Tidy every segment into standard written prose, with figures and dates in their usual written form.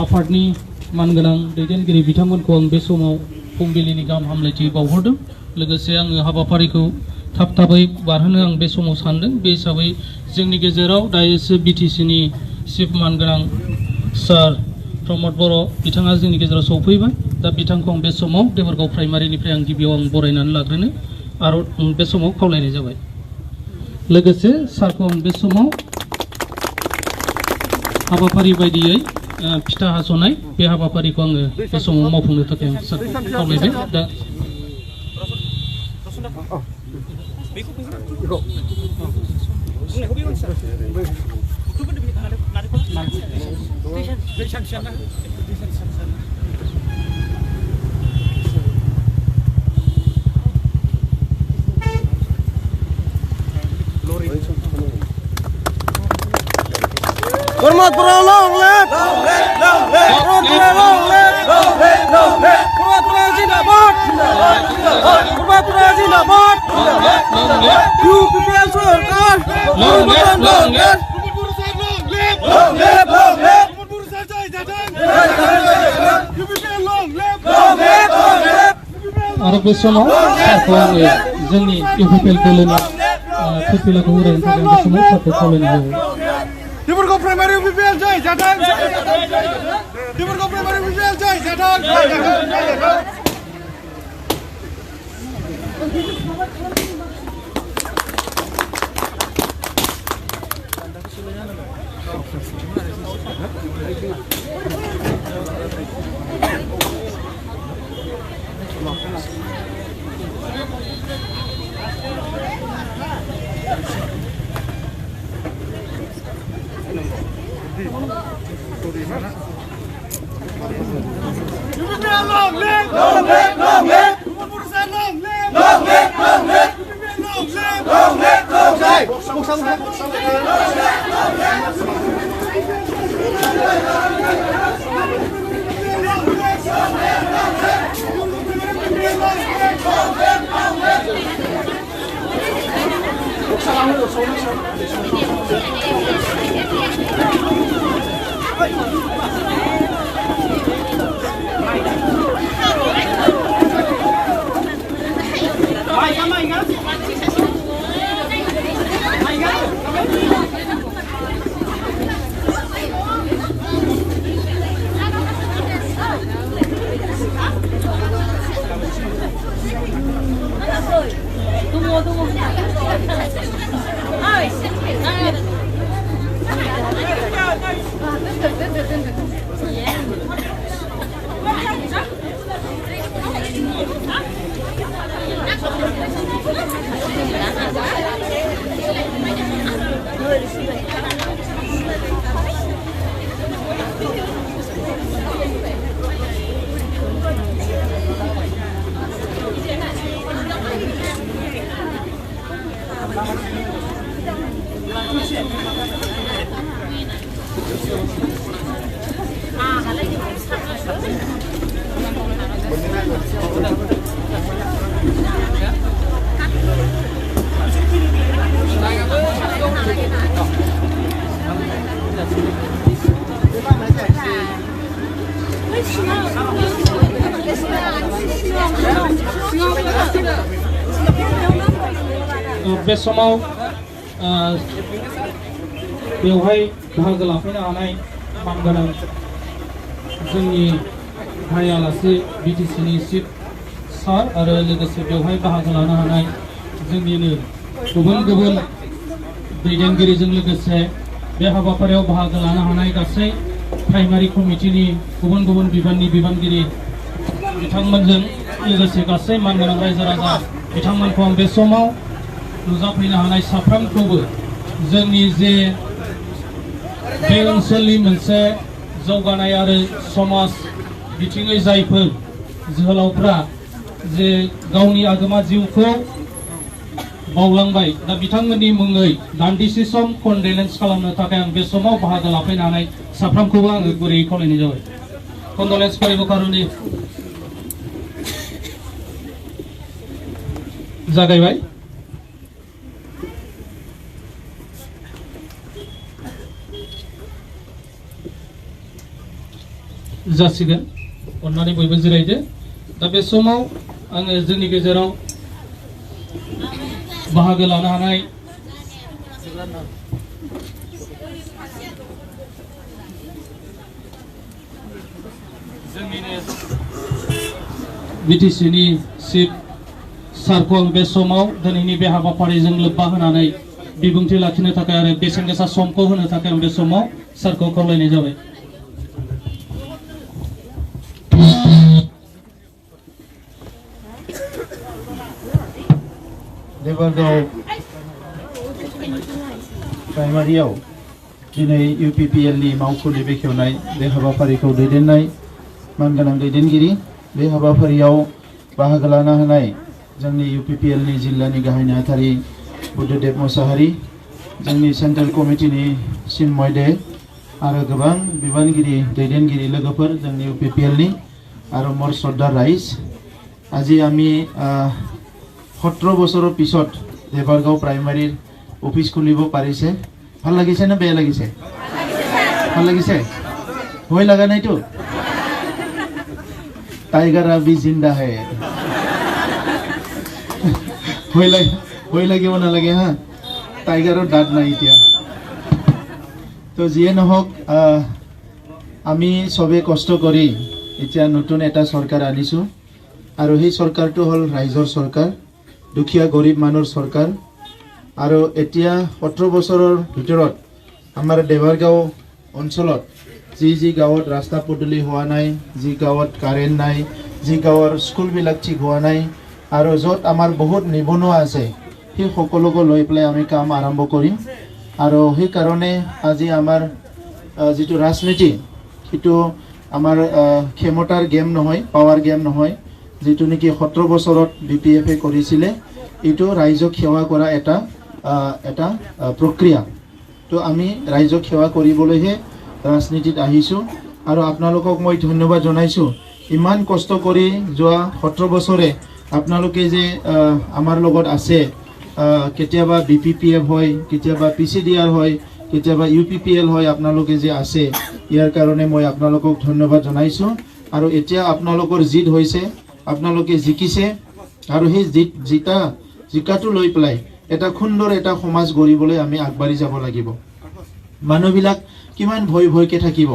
आफादनि मानगोनां दैदेनगिरि बिथांमोनखौ आं बे समाव फुंबिलिनि गाहाम हामलायथि बावहरदों। लोगोसे आङो हाबाफारिखौ थाबै बारहोनो आं बे समाव सानदों। बे हिसाबै जोंनि गेजेराव दायोसो बिटिसिनि चिफ मानगोनां सार प्रमद बर' बिथाङा जोंनि गेजेराव सौफैबाय। दा बिथांखौ आं बे समाव देबरगाव प्राइमारिनिफ्राय आं गिबियाव आं बरायनानै लाग्रोनो आरो बे समाव खावलायनाय जाबाय। लोगोसे सारखौ आं बे समाव हाबाफारि बायदियै फिथा हास'नाय बे हाबाफारिखौ आङो बे समाव मावफुंनो थाखाय आं सारखौ खावलायबाय। दा Hormat para long live, long live, long live, hormat para long live, long live, long live, hormat para Zindabad, hormat para Zindabad, UPPL Sarkar, long live, long live, long live, long live, UPPL long live, long live, long live. आरो बे समाव सारखौ आङो जोंनि इउपिपिएल दोलोनि फिरफिलाखौ उरायनो थाखाय बे समाव सारखौ खावलायनाय जाबाय। Deborgaw Primary UPPL jai jatang, Deborgaw Primary UPPL jai jatang, long live, long live, long live, long live, long live, long live, long live, long live. बे समाव बेवहाय बाहागो लाफैनो हानाय मानगोनां जोंनि भाइ आलासि बिटिसिनि चिफ सार आरो लोगोसे बेवहाय बाहागो लानो हानाय जोंनिनो गुबुन गुबुन दैदेनगिरिजों लोगोसे बे हाबाफारियाव बाहागो लानो हानाय गासै प्राइमारि कमिटिनि गुबुन गुबुन बिबाननि बिबानगिरि बिथांमोनजों लोगोसे गासै मानगोनां रायजो राजा बिथांमोनखौ आं बे समाव नुजाफैनो हानाय साफ्रोमखौबो जोंनि जे बे ओनसोलनि मोनसे जौगानाय आरो समाज बिथिङै जायफोर जोहोलावफ्रा जे गावनि आगोमा जिउखौ बावलांबाय दा बिथांमोननि मुङै दान्दिसे सम कन्डलेन्स खालामनो थाखाय आं बे समाव बाहागो लाफैनो हानाय साफ्रोमखौबो आङो गुरैयै खावलायनाय जाबाय। कन्डलेन्स करिब कारणे जागायबाय। जासिगोन अन्नानै बयबो जिरायदो दा बे समाव आङो जोंनि गेजेराव बाहागो लानो हानाय जोंनिनो बिटिसिनि चिफ सार्कल बे समाव दिनैनि बे हाबाफारिजों लोब्बा होनानै बिबुंथि लाखिनो थाखाय आरो बेसेन गोसा समखौ होनो थाखाय आं बे समाव सारखौ खावलायनाय जाबाय। देबारगाव प्राइमारियाव दिनै UPPL नि मावखुलि बेखेवनाय बे हाबाफारिखौ दैदेननाय मानगोनां दैदेनगिरि बे हाबाफारियाव बाहागो लानो हानाय जोंनि UPPL नि जिल्लानि गाहाय नेहाथारि बुद्धदेब मुसाहारि जोंनि सेन्ट्रेल कमिटिनि चिन्मय दे आरो गोबां बिबानगिरि दैदेनगिरि लोगोफोर जोंनि UPPL नि आरो मोर श्रद्धा राइज আজি আমি 17 বছৰৰ পিছত দেবাৰগাঁও প্ৰাইমাৰীৰ অফিস খুলিব পাৰিছে ভাল লাগিছে না বেয়া লাগিছে ভাল লাগিছে ভয় লাগা নাইতো টাইগাৰ अभी जिंदा है ভয় লাগিব নালাগে হা টাইগাৰৰ দাঁত নাই এতিয়া তো যিয়ে নহওক আমি সবে কষ্ট কৰি এতিয়া নতুন এটা চৰকাৰ আনিছো আৰু সেই চৰকাৰটো হল ৰাইজৰ চৰকাৰ দুখীয়া গৰীব মানুহৰ চৰকাৰ আৰু এতিয়া 17 বছৰৰ ভিতৰত আমাৰ দেবাৰগাঁও অঞ্চলত যি গাঁৱত ৰাস্তা পদূলি হোৱা নাই যি গাঁৱত কাৰেণ্ট নাই যি গাঁৱৰ স্কুল বিলাক ঠিক হোৱা নাই আৰু যত আমাৰ বহুত নিবনুৱা আছে সেই সকলোকে লৈ পেলাই আমি কাম আৰম্ভ কৰিম আৰু সেই কাৰণে আজি আমাৰ যেটো ৰাজনীতি সেইটো আমাৰ ক্ষমতাৰ গেম নহয় পাৱাৰ গেম নহয় যেটো নেকি 17 বছৰত BPF কৰিছিলে এটো ৰাইজক সেৱা কৰা এটা প্ৰক্ৰিয়া তো আমি ৰাইজক সেৱা কৰিবলৈহে ৰাজনীতিত আহিছো আৰু আপোনালোকক মই ধন্যবাদ জনাইছো ইমান কষ্ট কৰি যোৱা 17 বছৰে আপোনালোকে যে আমাৰ লগত আছে কেতিয়াবা BPPF হয় কেতিয়াবা PCDR হয় কেতিয়াবা UPPL হয় আপোনালোকে যে আছে ইয়াৰ কাৰণে মই আপোনালোকক ধন্যবাদ জনাইছো আৰু এতিয়া আপোনালোকৰ জিত হৈছে আপোনালোকে জিকিছে আৰু সেই জিকাটো লৈ পেলাই এটা সুন্দৰ এটা সমাজ গঢ়িবলৈ আমি আগবাঢ়ি যাব লাগিব মানুহবিলাক কিমান ভয়কে থাকিব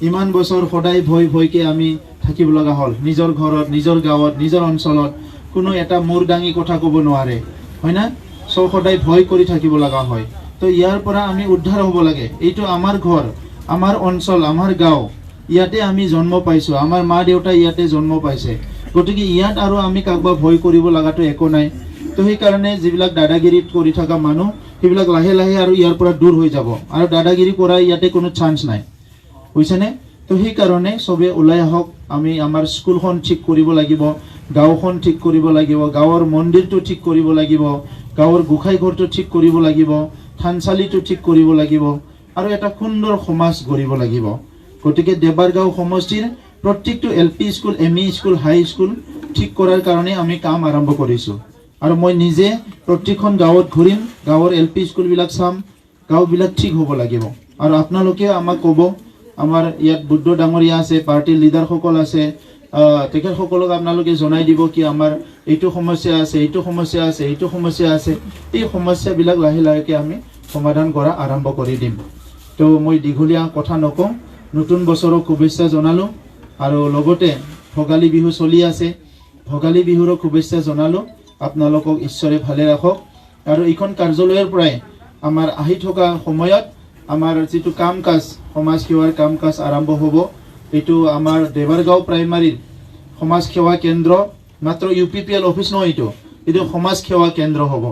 ইমান বছৰ সদায় ভয়কে আমি থাকিব লগা হল নিজৰ ঘৰত নিজৰ গাঁৱত নিজৰ অঞ্চলত কোনো এটা মূৰ দাঙি কথা ক'ব নোৱাৰে হয় না সব সদায় ভয় কৰি থাকিব লগা হয় তো ইয়াৰ পৰা আমি উদ্ধাৰ হ'ব লাগে এইটো আমাৰ ঘৰ আমাৰ অঞ্চল আমাৰ গাঁও ইয়াতে আমি জন্ম পাইছো আমাৰ মা দেউতা ইয়াতে জন্ম পাইছে গতিকে ইয়াত আৰু আমি কাকবা ভয় কৰিব লাগাটো একো নাই তো সেই কাৰণে যিবিলাক দাদাগিৰি কৰি থকা মানুহ সেইবিলাক লাহে লাহে আৰু ইয়াৰ পৰা দূৰ হৈ যাব আৰু দাদাগিৰি কৰা ইয়াতে কোনো চান্স নাই বুজিছেনে তো সেই কাৰণে সবে ওলাই আহক আমি আমাৰ স্কুলখন ঠিক কৰিব লাগিব গাঁওখন ঠিক কৰিব লাগিব গাঁৱৰ মন্দিৰটো ঠিক কৰিব লাগিব গাঁৱৰ গোখাই ঘৰটো ঠিক কৰিব লাগিব থানচালিটো ঠিক কৰিব লাগিব আৰু এটা সুন্দৰ সমাজ গঢ়িব লাগিব গতিকে দেবাৰগাঁও সমষ্টিৰ প্ৰত্যেকটো LP স্কুল ME স্কুল হাই স্কুল ঠিক কৰাৰ কাৰণে আমি কাম আৰম্ভ কৰিছো আৰু মই নিজে প্ৰতিখন গাঁৱত ঘূৰিম গাঁৱৰ LP স্কুল বিলাক চাম গাঁওবিলাক ঠিক হ'ব লাগিব আৰু আপোনালোকে আমাক ক'ব আমাৰ ইয়াত বুদ্ধ ডাঙৰীয়া আছে পাৰ্টিৰ লিডাৰ সকল আছে তেখেত সকলক আপোনালোকে জনাই দিব কি আমাৰ এইটো সমস্যা আছে এইটো সমস্যা আছে এইটো সমস্যা আছে এই সমস্যাবিলাক লাহে লাহেকে আমি সমাধান কৰা আৰম্ভ কৰি দিম তো মই দীঘলীয়া কথা নকওঁ নতুন বছৰক শুভেচ্ছা জনালো আৰু লগতে ভোগালী বিহু চলি আছে ভোগালী বিহুৰ শুভেচ্ছা জনালো আপোনালোকক ঈশ্বৰে ভালে ৰাখক আৰু এইখন কাৰ্যালয়ৰ পৰাই আমাৰ আহি থকা সময়ত আমাৰ যেটো কাম কাজ সমাজ সেৱাৰ কাম কাজ আৰম্ভ হ'ব এটো আমাৰ দেবাৰগাঁও প্ৰাইমাৰীৰ সমাজ সেৱা কেন্দ্ৰ মাত্ৰ UPPL অফিস নহয় এটো সমাজ সেৱা কেন্দ্ৰ হ'ব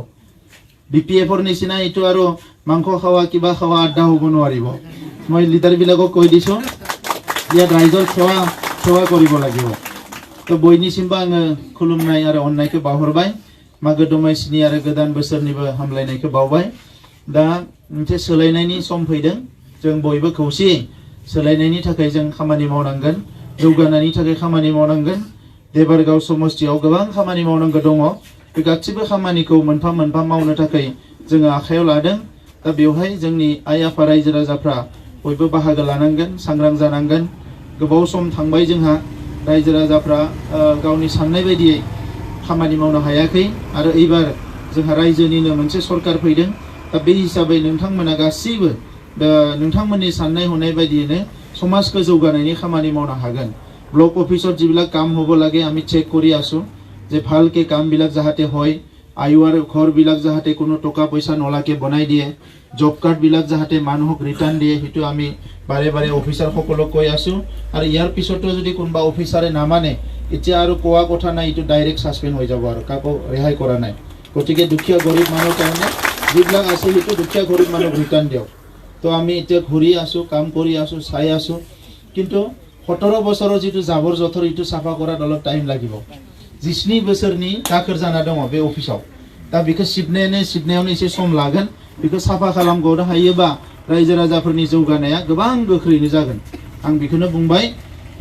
BPF ৰ নিচিনা এটো আৰু মাংস খাওয়া কিবা খাওয়া আড্ডা হ'ব নোৱাৰিব মই লিডাৰ বিলাকক কৈ দিছো ইয়াত ৰাইজৰ সেৱা কৰিব লাগিব তো বयनिसिमबो आङो खुलुमनाय आरो अननायखौ बावहरबाय मागो दमासिनि आरो गोदान बोसोरनिबो हामलायनायखौ बावबाय दा मोनसे सोलायनायनि सम फैदों जों बयबो खौसेयै सोलायनायनि थाखाय जों खामानि मावनांगोन जौगानायनि थाखाय खामानि मावनांगोन देबारगांव समष्टियाव गोबां खामानि मावनांगौ दङ बे गासिबो खामानिखौ मोनफा मोनफा मावनो थाखाय जोङो आखायाव लादों दा बेवहाय जोंनि आइ आफा रायजो राजाफ्रा बयबो बाहागो लानांगोन सांग्रां जानांगोन गोबाव सम थांबाय जोंहा रायजो राजाफ्रा गावनि साननाय बायदियै खामानि मावनो हायाखै आरो एबार जोंहा रायजोनिनो मोनसे सरकार फैदों दा बे हिसाबै नोंथांमोना गासैबो नोंथांमोननि साननाय हनाय बायदियैनो समाजखौ जौगानायनि खामानि मावनो हागोन ब्लक अफिसत जिबिलाक কাম হ'ব লাগে আমি চেক কৰি আছো যে ভালকে কামবিলাক যাহাতে হয় আইওআৰ ঘৰবিলাক যাহাতে কোনো টকা পইচা নলাকে বনাই দিয়ে জব কাৰ্ডবিলাক যাহাতে মানুহক ৰিটাৰ্ণ দিয়ে সেইটো আমি বাৰে বাৰে অফিচাৰ সকলক কৈ আছো আৰু ইয়াৰ পিছতো যদি কোনোবা অফিচাৰে নামানে এতিয়া আৰু কোৱা কথা নাই এইটো ডাইৰেক্ট সাসপেন্ড হৈ যাব আৰু কাকো ৰেহাই কৰা নাই গতিকে দুখীয়া গৰীব মানুহৰ কাৰণে যিবিলাক আছে সেইটো দুখীয়া গৰীব মানুহক ৰিটাৰ্ণ দিয়ক তো আমি এতিয়া ঘূৰি আছো কাম কৰি আছো চাই আছো কিন্তু 17 বছৰৰ যিটো জাবৰ জথৰ ইটো সাফা কৰাত অলপ টাইম লাগিব 20 बोसोरनि दाखोर जाना दङ बे अफिसाव दा बेखौ सिबनायावनो एसे सम लागोन बेखौ साफा खालामगनो हायोबा रायजो राजाफोरनि जौगानाया गोबां गोख्रैनो जागोन आं बेखौनो बुंबाय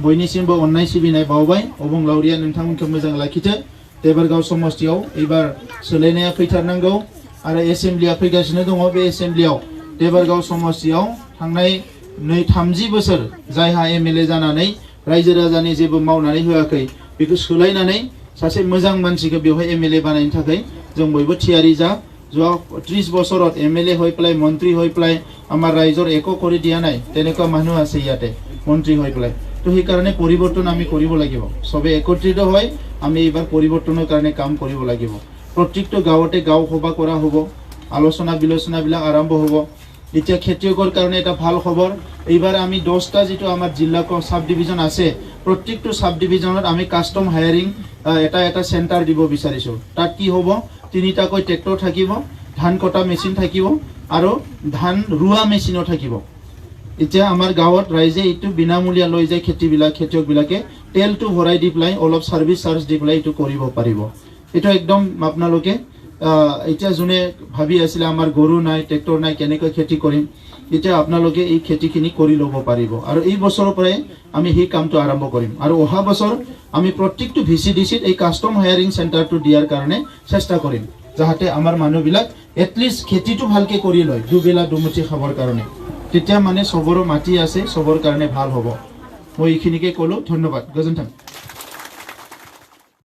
बयनिसिमबो अननाय सिबिनाय बावबाय अबंलावरिया नोंथांमोनखौ मोजां लाखिथो देबरगाव समस्तियाव एबार सोलायनाया फैथारनांगौ आरो एसेम्ब्लिया फैगासिनो दङ बे एसेम्ब्लियाव देबरगाव समस्तियाव थांनाय 30 बोसोर जायहा एमएलए जानानै रायजो राजानि जेबो मावनानै होआखै बेखौ सोलायनानै सासे मोजां मानसिखौ बेवहाय एमएलए बानायनो थाखाय जों बयबो थियारि जा যোৱা 30 বছৰত এমএলএ হৈ পেলাই মন্ত্ৰী হৈ পেলাই আমাৰ ৰাইজৰ একো কৰি দিয়া নাই তেনেকুৱা মানুহ আছে ইয়াতে মন্ত্ৰী হৈ পেলাই তো সেই কাৰণে পৰিৱৰ্তন আমি কৰিব লাগিব সবে একত্ৰিত হৈ আমি এবাৰ পৰিৱৰ্তনৰ কাৰণে কাম কৰিব লাগিব প্ৰত্যেকটো গাঁৱতে গাঁও সভা কৰা হ'ব আলোচনা বিলোচনাবিলাক আৰম্ভ হ'ব এতিয়া খেতিয়কৰ কাৰণে এটা ভাল খবৰ এইবাৰ আমি 10টা যেটো আমাৰ জিলাক সাব ডিভিজন আছে প্ৰত্যেকটো সাব ডিভিজনত আমি কাস্টম হায়াৰিং এটা সেন্টাৰ দিব বিচাৰিছো তাত কি হ'ব 3টা কৈ ট্ৰেক্টৰ থাকিব ধান কটা মেচিন থাকিব আৰু ধান ৰুৱা মেচিনো থাকিব এতিয়া আমাৰ গাঁৱত ৰাইজে ইটো বিনামূলীয়া লৈ যায় খেতিয়ক বিলাকে তেলটো ভৰাই দি প্লাই অলপ সাৰ্ভিস চাৰ্জ দি প্লাই ইটো কৰিব পাৰিব এটা একদম আপোনালোকে এতিয়া জুনে ভাবি আছিল আমাৰ গৰু নাই ট্ৰেক্টৰ নাই কেনেকৈ খেতি কৰিম এতিয়া আপোনালোকে এই খেতিখিনি কৰি ল'ব পাৰিব আৰু এই বছৰৰ পৰাই আমি এই কামটো আৰম্ভ কৰিম আৰু অহা বছৰ আমি প্ৰত্যেকটো ভিচিডিসিত এই কাস্টম হায়াৰিং সেন্টাৰটো দিয়াৰ কাৰণে চেষ্টা কৰিম যাহাতে আমাৰ মানুহবিলাক এটলিষ্ট খেতিটো ভালকে কৰি লয় দুবেলা দুমুঠি খাবৰ কাৰণে তেতিয়া মানে সবৰ মাটি আছে সবৰ কাৰণে ভাল হ'ব মই এইখিনিকে ক'লো ধন্যবাদ গজনথাম